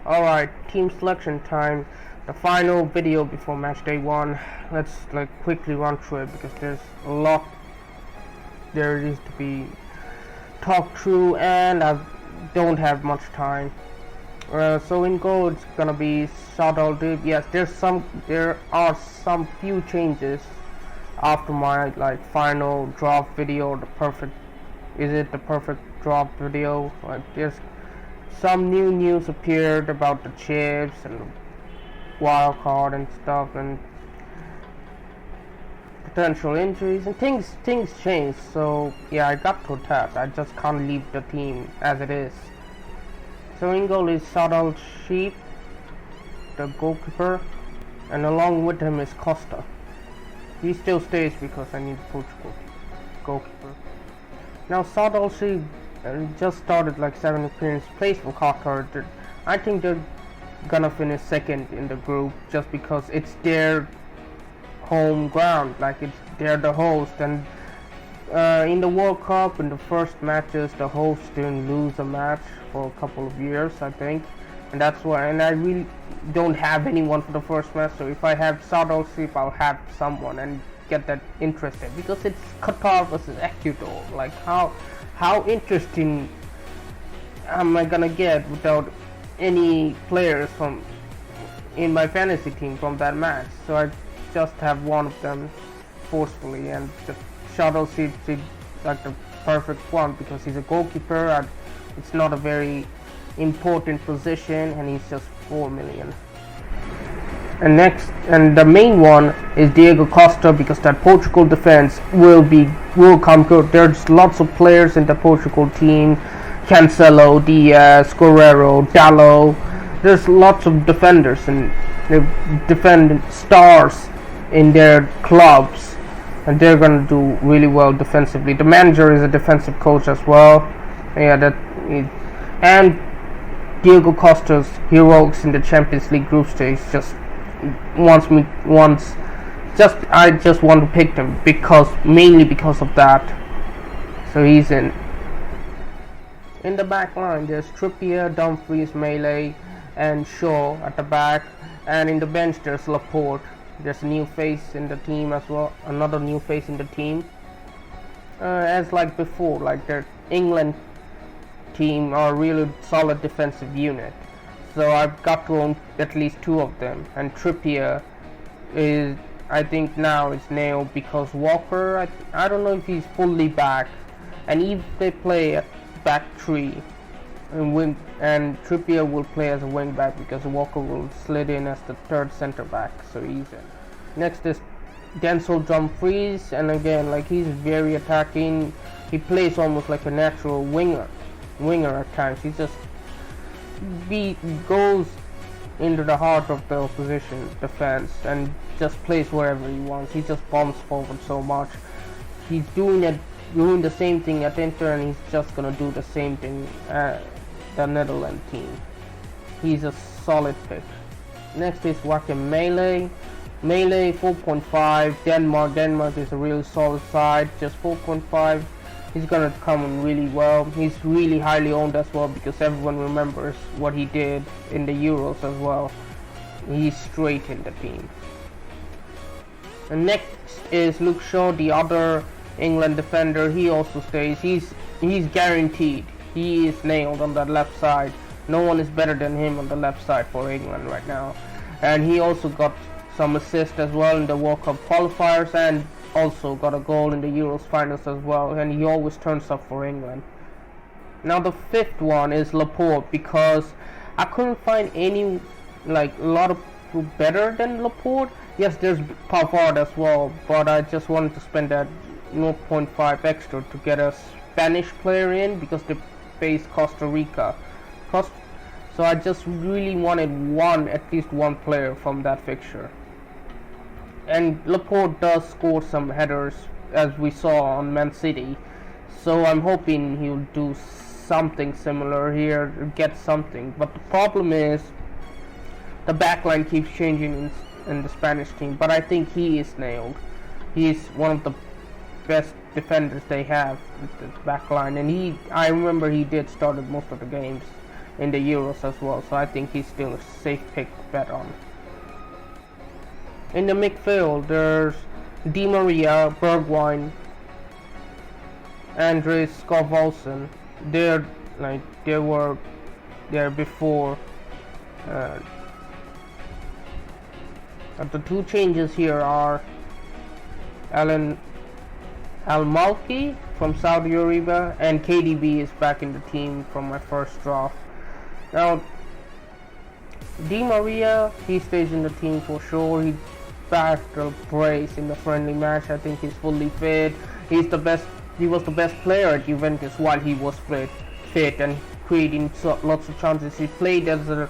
Alright, team selection time. The final video before match day 1. Let's quickly run through it because there's a lot there is to be talked through and I don't have much time. So in goal it's gonna be SAAD. Yes, there are some few changes after my final draft video, the perfect draft video. There's some new news appeared about the chips and the wild card and stuff and potential injuries and things changed. So yeah, I got to adapt. I just can't leave the team as it is. So in goal is SHEEB, the goalkeeper, and along with him is COSTA. He still stays because I need a Portugal goalkeeper. Now SAAD just started 7 appearances, plays for Qatar. I think they're gonna finish second in the group just because it's their home ground, they're the host, and in the World Cup in the first matches the host didn't lose a match for a couple of years, I think, and that's why. And I really don't have anyone for the first match, so if I have SAAD, I'll have someone and get that interested because it's Qatar versus Ecuador. How interesting am I gonna get without any players in my fantasy team from that match? So I just have one of them forcefully, and just SAAD seems like the perfect one because he's a goalkeeper. It's not a very important position, and he's just 4 million. And the main one is Diego Costa because that Portugal defense will come good. There's lots of players in the Portugal team: Cancelo, Diaz, Guerrero, Dalot. There's lots of defenders, and they defend stars in their clubs, and they're gonna do really well defensively. The manager is a defensive coach as well. And Diego Costa's heroics in the Champions League group stage I just want to pick him mainly because of that. So he's in. In the back line there's TRIPPIER, Dumfries, MESSI, and Shaw at the back, and in the bench there's Laporte. There's a new face in the team as well, another new face in the team. As before, their England team are a really solid defensive unit. So I've got to own at least 2 of them, and TRIPPIER is, I think now it's nailed because Walker, I don't know if he's fully back, and if they play at back 3 and TRIPPIER will play as a wing back because Walker will slid in as the 3rd center back, so he's in. Next is Denzel Dumfries, and again he's very attacking. He plays almost like a natural winger at times. He goes into the heart of the opposition defense and just plays wherever he wants. He just bombs forward so much. He's doing the same thing at Inter, and he's just gonna do the same thing at the Netherlands team. He's a solid pick. Next is Joachim MESSI. MESSI 4.5. Denmark is a really solid side, just 4.5. He's gonna come in really well. He's really highly owned as well because everyone remembers what he did in the Euros as well. He's straight in the team. And next is Luke Shaw, the other England defender. He also stays. He's guaranteed. He is nailed on that left side. No one is better than him on the left side for England right now. And he also got some assists as well in the World Cup qualifiers, and also got a goal in the Euros finals as well, and he always turns up for England. Now the 5th one is Laporte because I couldn't find any a lot of people better than Laporte. Yes, there's Pavard as well, but I just wanted to spend that 0.5 extra to get a Spanish player in because they face Costa Rica. So I just really wanted at least one player from that fixture. And Laporte does score some headers as we saw on Man City, so I'm hoping he'll do something similar here, get something. But the problem is the backline keeps changing in the Spanish team, but I think he is nailed. He's one of the best defenders they have with the backline, and I remember he did start most of the games in the Euros as well. So I think he's still a safe pick to bet on. In the midfield, there's Di Maria, Bergwijn, Andres Skovolsen. They were there before. The two changes here are Alan Al-Malki from Saudi Arabia, and KDB is back in the team from my first draft. Now, Di Maria, he stays in the team for sure. He backed a brace in the friendly match. I think he's fully fit. He was the best player at Juventus while he was fit and creating lots of chances. He played as a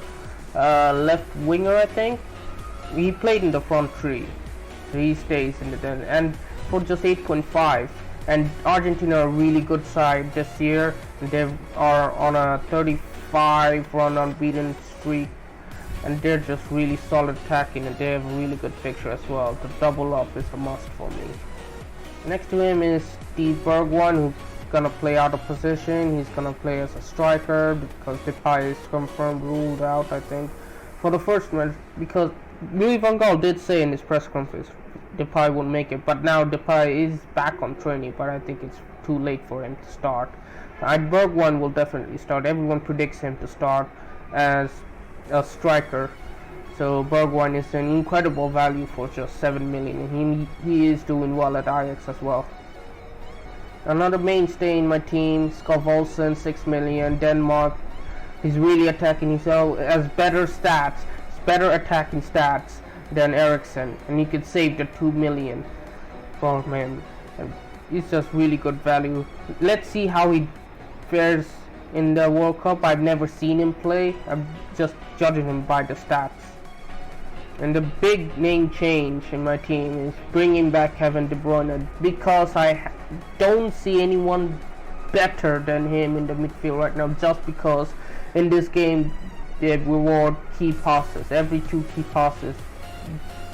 left winger, I think. He played in the front three, so he stays in the den. And for just 8.5, and Argentina are a really good side this year. They are on a 35 run unbeaten streak, and they're just really solid attacking, and they have a really good fixture as well. The double up is a must for me. Next to him is Steve Bergwijn, who's gonna play out of position. He's gonna play as a striker because Depay is confirmed ruled out, I think, for the first match, because Louis van Gaal did say in his press conference Depay won't make it, but now Depay is back on training, but I think it's too late for him to start. Bergwijn will definitely start. Everyone predicts him to start as a striker, so Bergwijn is an incredible value for just 7 million, and he is doing well at Ajax as well. Another mainstay in my team, Skovolsen, 6 million, Denmark. He's really attacking. He has better stats, better attacking stats than Eriksen, and you could save the 2 million from him. And he's just really good value. Let's see how he fares in the World Cup. I've never seen him play. I'm just judging him by the stats. And the big name change in my team is bringing back Kevin De Bruyne, because I don't see anyone better than him in the midfield right now, just because in this game they reward key passes. Every 2 key passes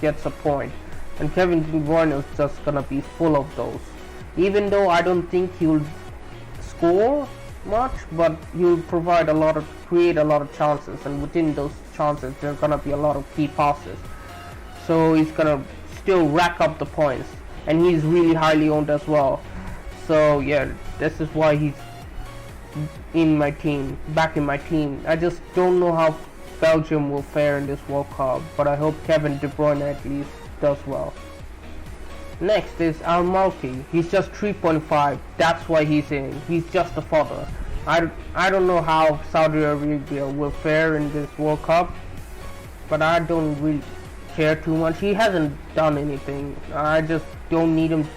gets a point, and Kevin De Bruyne is just gonna be full of those. Even though I don't think he'll score much, but he'll create a lot of chances, and within those chances there's gonna be a lot of key passes. So he's gonna still rack up the points, and he's really highly owned as well. So yeah, this is why he's in my team, back in my team. I just don't know how Belgium will fare in this World Cup, but I hope Kevin De Bruyne at least does well. Next is Al-Malki. He's just 3.5. That's why he's in. He's just a fodder. I don't know how Saudi Arabia will fare in this World Cup, but I don't really care too much. He hasn't done anything. I just don't need him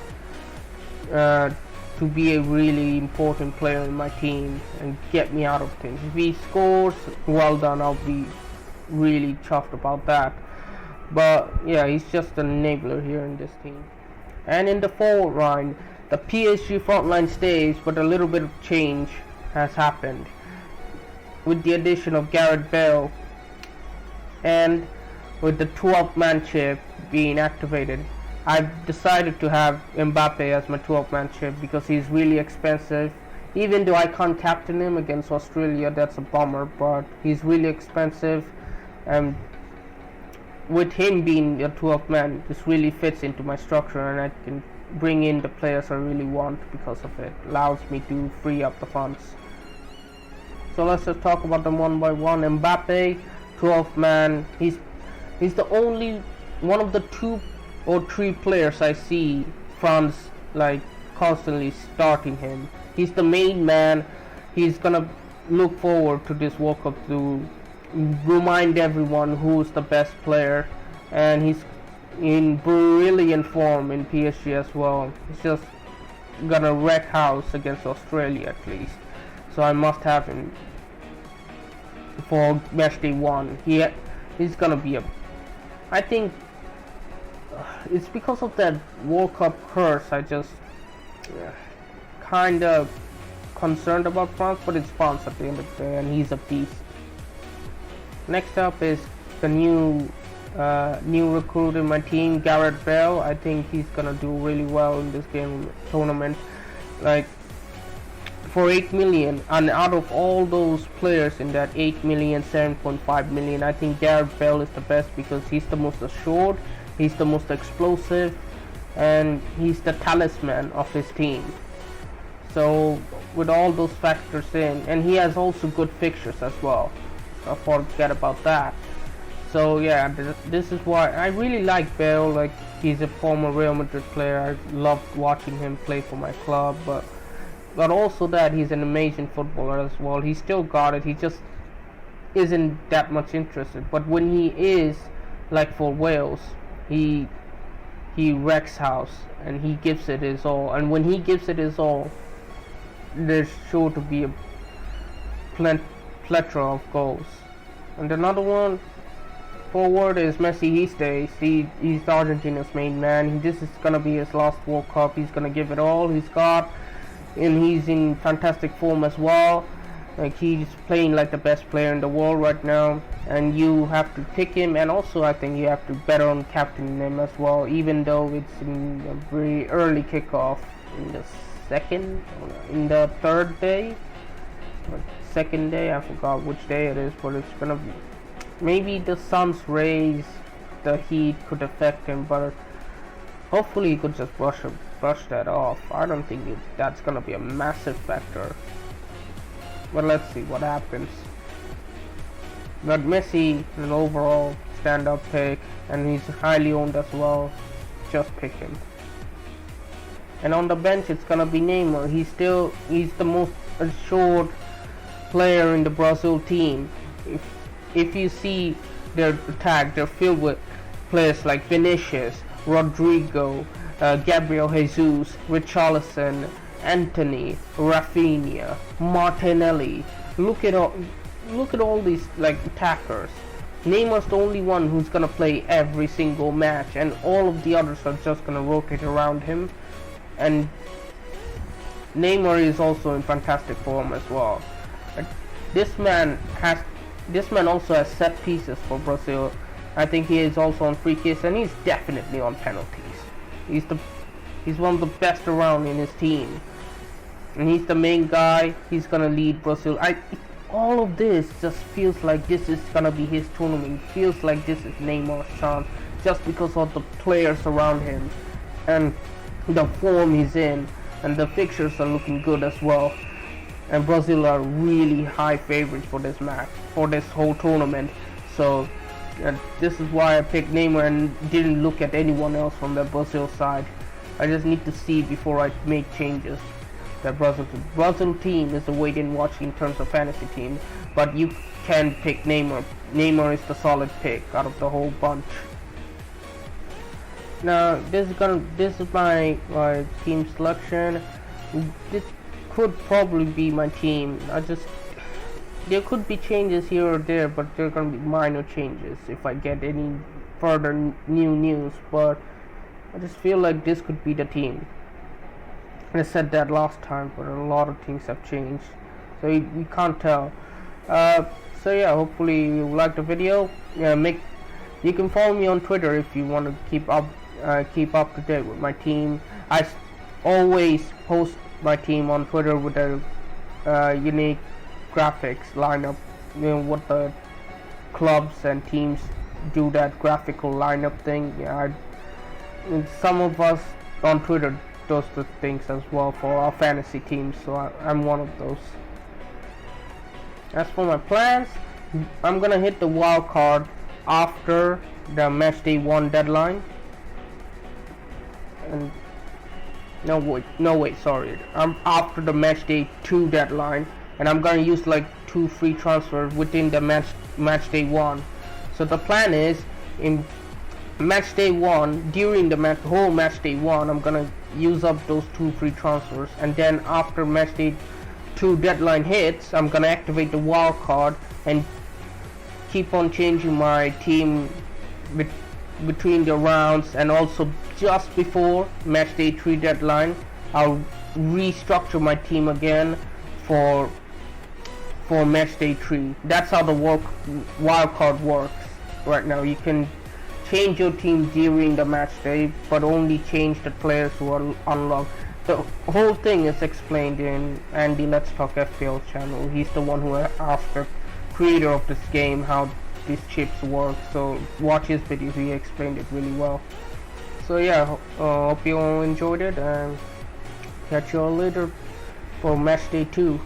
to be a really important player in my team and get me out of things. If he scores, well done, I'll be really chuffed about that. But yeah, he's just an enabler here in this team. And in the forward line, the PSG front line stays, but a little bit of change has happened with the addition of Bale, and with the 12-man chip being activated. I've decided to have Mbappe as my 12-man chip because he's really expensive. Even though I can't captain him against Australia, that's a bummer, but he's really expensive. And with him being a 12th man, this really fits into my structure, and I can bring in the players I really want because of it. Allows me to free up the funds. So let's just talk about them one by one. Mbappe, 12th man. He's the only one of the 2 or 3 players I see France like constantly starting him. He's the main man. He's gonna look forward to this World Cup to remind everyone who's the best player, and he's in brilliant form in PSG as well. He's just gonna wreck house against Australia at least, so I must have him for Matchday 1. He's gonna be I think it's because of that World Cup curse. I just kind of concerned about France, but it's France at the end of the day, and he's a beast. Next up is the new recruit in my team, Gareth Bale. I think he's gonna do really well in this tournament. Like, for 8 million, and out of all those players in that 8 million, 7.5 million, I think Gareth Bale is the best because he's the most assured, he's the most explosive, and he's the talisman of his team. So with all those factors in, and he has also good fixtures as well, I forget about that. So yeah, this is why I really like Bale. Like, he's a former Real Madrid player. I loved watching him play for my club, but also that he's an amazing footballer as well. He still got it, he just isn't that much interested. But when he is, like for Wales, he wrecks house and he gives it his all. And when he gives it his all, there's sure to be a plethora of goals. And another one forward is Messi. He's Argentina's main man. This is gonna be his last World Cup. He's gonna give it all he's got, and he's in fantastic form as well. Like, he's playing like the best player in the world right now, and you have to pick him. And also I think you have to bet on captaining him as well, even though it's in a very early kickoff in the third day or second day, I forgot which day it is, but it's gonna be, maybe the sun's rays, the heat could affect him, but hopefully he could just brush that off. I don't think that's gonna be a massive factor, but let's see what happens. But Messi is an overall stand-up pick, and he's highly owned as well. Just pick him. And on the bench it's gonna be Neymar. He's the most assured player in the Brazil team. If you see their attack, they're filled with players like Vinicius, Rodrigo, Gabriel Jesus, Richarlison, Anthony, Rafinha, Martinelli. Look at all these like attackers. Neymar's the only one who's gonna play every single match, and all of the others are just gonna rotate around him. And Neymar is also in fantastic form as well. This man also has set pieces for Brazil. I think he is also on free kicks, and he's definitely on penalties. He's one of the best around in his team, and he's the main guy. He's gonna lead Brazil. All of this just feels like this is gonna be his tournament. It feels like this is Neymar's chance, just because of the players around him and the form he's in, and the fixtures are looking good as well. And Brazil are really high favorites for this match, for this whole tournament. So this is why I picked Neymar and didn't look at anyone else from the Brazil side. I just need to see before I make changes. The Brazil team is a wait and watch in terms of fantasy team, but you can pick Neymar. Neymar is the solid pick out of the whole bunch. Now this is my team selection. This could probably be my team. There could be changes here or there, but they're gonna be minor changes if I get any further new news. But I just feel like this could be the team. And I said that last time, but a lot of things have changed, so we can't tell. So yeah, hopefully you like the video. You can follow me on Twitter if you want to keep up to date with my team. I always post my team on Twitter with a unique graphics lineup, what the clubs and teams do, that graphical lineup thing. Some of us on Twitter does the things as well for our fantasy teams, so I'm one of those. As for my plans, I'm gonna hit the wild card after the Matchday 1 deadline. And no wait, sorry. I'm after the Matchday 2 deadline, and I'm gonna use like 2 free transfers within the Matchday 1. So the plan is, in Matchday 1, during the whole Matchday 1, I'm gonna use up those 2 free transfers, and then after Matchday 2 deadline hits, I'm gonna activate the wild card and keep on changing my team between the rounds. And also just before Matchday 3 deadline, I'll restructure my team again for Matchday 3. That's how the wild card works right now. You can change your team during the match day, but only change the players who are unlocked. The whole thing is explained in Andy Let's Talk FPL channel. He's the one who asked the creator of this game how these chips work, so watch his video, he explained it really well. So yeah, hope you all enjoyed it, and catch you all later for Matchday 2.